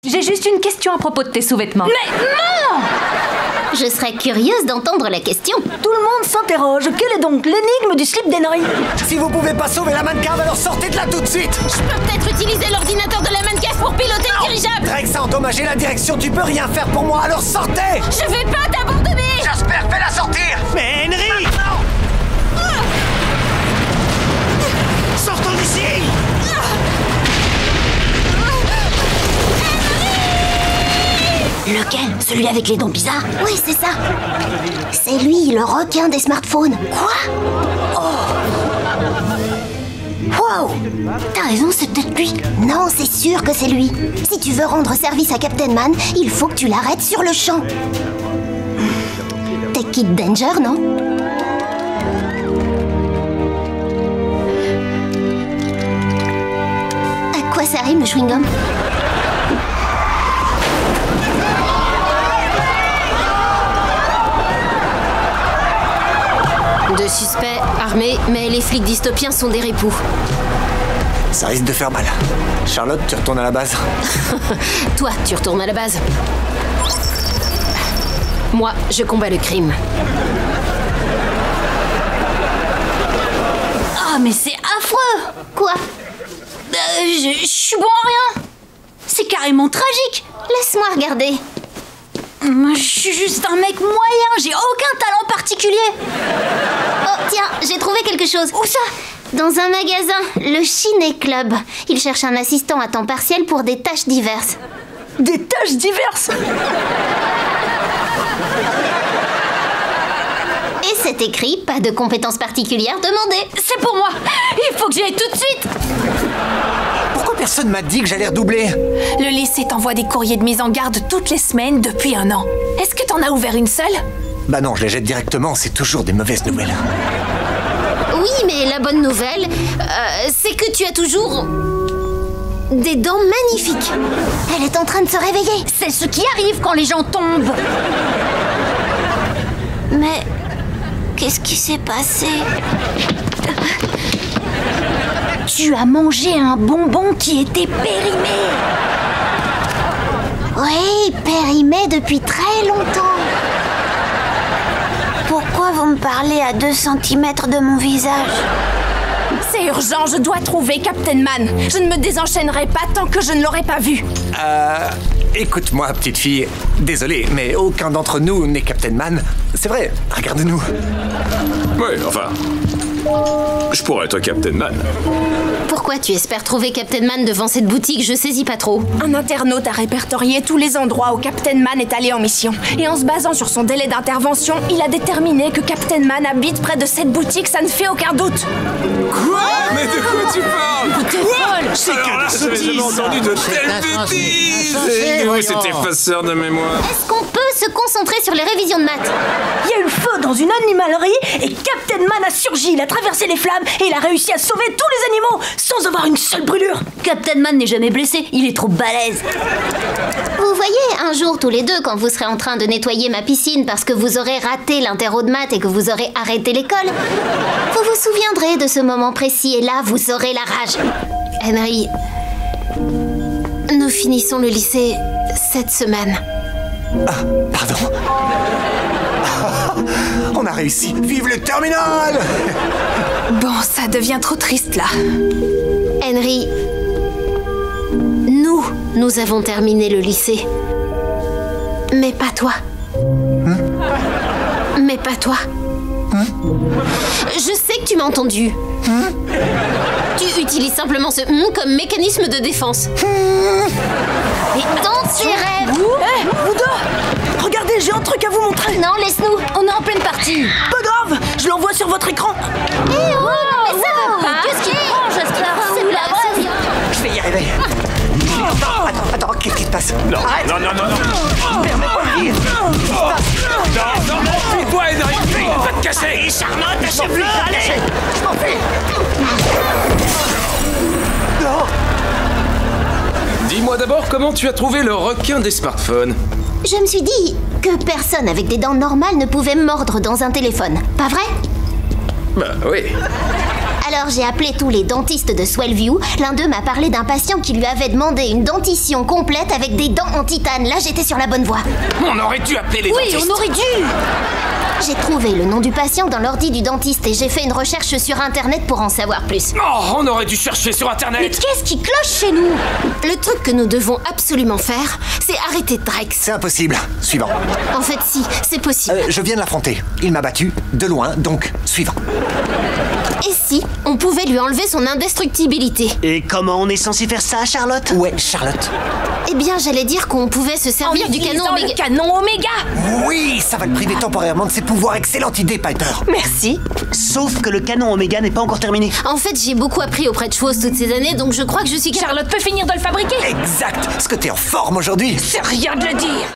J'ai juste une question à propos de tes sous-vêtements. Mais non! Je serais curieuse d'entendre la question. Tout le monde s'interroge. Quelle est donc l'énigme du slip d'Henry? Si vous pouvez pas sauver la mannequin, alors sortez de là tout de suite. Je peux peut-être utiliser l'ordinateur de la mannequin pour piloter le dirigeable. Drex a endommagé la direction, tu peux rien faire pour moi, alors sortez. Je vais pas t'abandonner. Jasper, fais-la sortir. Mais Henry! Sortons d'ici. Lequel? Celui avec les dents bizarres? Oui, c'est ça. C'est lui, le requin des smartphones. Quoi? Oh! Wow! T'as raison, c'est peut-être lui. Non, c'est sûr que c'est lui. Si tu veux rendre service à Captain Man, il faut que tu l'arrêtes sur le champ. T'es Kid Danger, non? À quoi ça rime, le chewing-gum? Deux suspects, armés, mais les flics dystopiens sont des ripoux. Ça risque de faire mal. Charlotte, tu retournes à la base. Toi, tu retournes à la base. Moi, je combats le crime. Ah, mais c'est affreux! Quoi? Je suis bon à rien! C'est carrément tragique! Laisse-moi regarder. Moi, je suis juste un mec moyen, j'ai aucun talent particulier! Oh, tiens, j'ai trouvé quelque chose. Où ça? Dans un magasin, le Ciné Club. Il cherche un assistant à temps partiel pour des tâches diverses. Des tâches diverses! Et c'est écrit, pas de compétences particulières demandées. C'est pour moi! Il faut que j'y aille tout de suite! Pourquoi personne m'a dit que j'allais redoubler? Le lycée t'envoie des courriers de mise en garde toutes les semaines depuis 1 an. Est-ce que t'en as ouvert une seule? Bah non, je les jette directement, c'est toujours des mauvaises nouvelles. Oui, mais la bonne nouvelle, c'est que tu as toujours des dents magnifiques. Elle est en train de se réveiller. C'est ce qui arrive quand les gens tombent! Mais qu'est-ce qui s'est passé? Tu as mangé un bonbon qui était périmé! Oui, périmé depuis très longtemps. Pourquoi vous me parlez à 2 centimètres de mon visage? C'est urgent, je dois trouver Captain Man. Je ne me désenchaînerai pas tant que je ne l'aurai pas vu. Écoute-moi, petite fille. Désolé, mais aucun d'entre nous n'est Captain Man. C'est vrai, regarde-nous. Ouais, enfin... Je pourrais être Captain Man. Pourquoi tu espères trouver Captain Man devant cette boutique? Je saisis pas trop. Un internaute a répertorié tous les endroits où Captain Man est allé en mission. Et en se basant sur son délai d'intervention, il a déterminé que Captain Man habite près de cette boutique, ça ne fait aucun doute. Quoi? Mais de quoi tu parles? T'es folle! C'est que j'avais jamais entendu de telles bêtises. Oui, cet effaceur de mémoire. Est-ce qu'on peut se concentrer sur les révisions de maths? Il y a eu feu dans une animalerie et Captain Man a surgi, il a traversé les flammes et il a réussi à sauver tous les animaux sans avoir une seule brûlure. Captain Man n'est jamais blessé, il est trop balèze. Vous voyez, un jour tous les deux, quand vous serez en train de nettoyer ma piscine parce que vous aurez raté l'interro de maths et que vous aurez arrêté l'école, vous vous souviendrez de ce moment précis et là, vous aurez la rage. Henry, nous finissons le lycée cette semaine. Ah, pardon. On a réussi. Vive le terminal! Bon, ça devient trop triste là. Henry, nous avons terminé le lycée. Mais pas toi. Mais pas toi. Je sais que tu m'as entendu. Tu utilises simplement ce comme mécanisme de défense. Et dans tes rêves... Vous deux! Regardez, j'ai un truc à vous montrer. Non, laisse-nous, on est en pleine partie. Pas grave, je l'envoie sur votre écran. Eh oh, non, mais ça va pas. Qu'est-ce qui te prend, Jasper? C'est de la braise. Je vais y arriver. Attends, qu'est-ce qui se passe? Non, Arrête. non. Permets-moi de vivre. Non, fuis-toi, Henry, fuis, va te cacher. Charlotte, lâchez-le, allez. Je m'en fuis. Non. Dis-moi d'abord comment tu as trouvé le requin des smartphones. Je me suis dit que personne avec des dents normales ne pouvait mordre dans un téléphone. Pas vrai? Bah oui. Alors j'ai appelé tous les dentistes de Swellview. L'un d'eux m'a parlé d'un patient qui lui avait demandé une dentition complète avec des dents en titane. Là, j'étais sur la bonne voie. On aurait dû appeler les dentistes. Oui, on aurait dû. J'ai trouvé le nom du patient dans l'ordi du dentiste et j'ai fait une recherche sur internet pour en savoir plus. Oh, on aurait dû chercher sur Mais internet. qu'est-ce qui cloche chez nous? Le truc que nous devons absolument faire, c'est arrêter Drex. C'est impossible. Suivant. En fait, si, c'est possible. Je viens de l'affronter. Il m'a battu de loin, donc suivant. Et si on pouvait lui enlever son indestructibilité? Et comment on est censé faire ça, Charlotte? Ouais, Charlotte. Eh bien, j'allais dire qu'on pouvait se En servir du canon utilisant Oméga. le canon Oméga. Oui, ça va le priver temporairement de ses pouvoirs. Excellente idée, Piper. Merci. Sauf que le canon Oméga n'est pas encore terminé. En fait, j'ai beaucoup appris auprès de Chose toutes ces années, donc je crois que je suis... Charlotte peut finir de le fabriquer. Exact. Est-ce que t'es en forme aujourd'hui? C'est rien de le dire.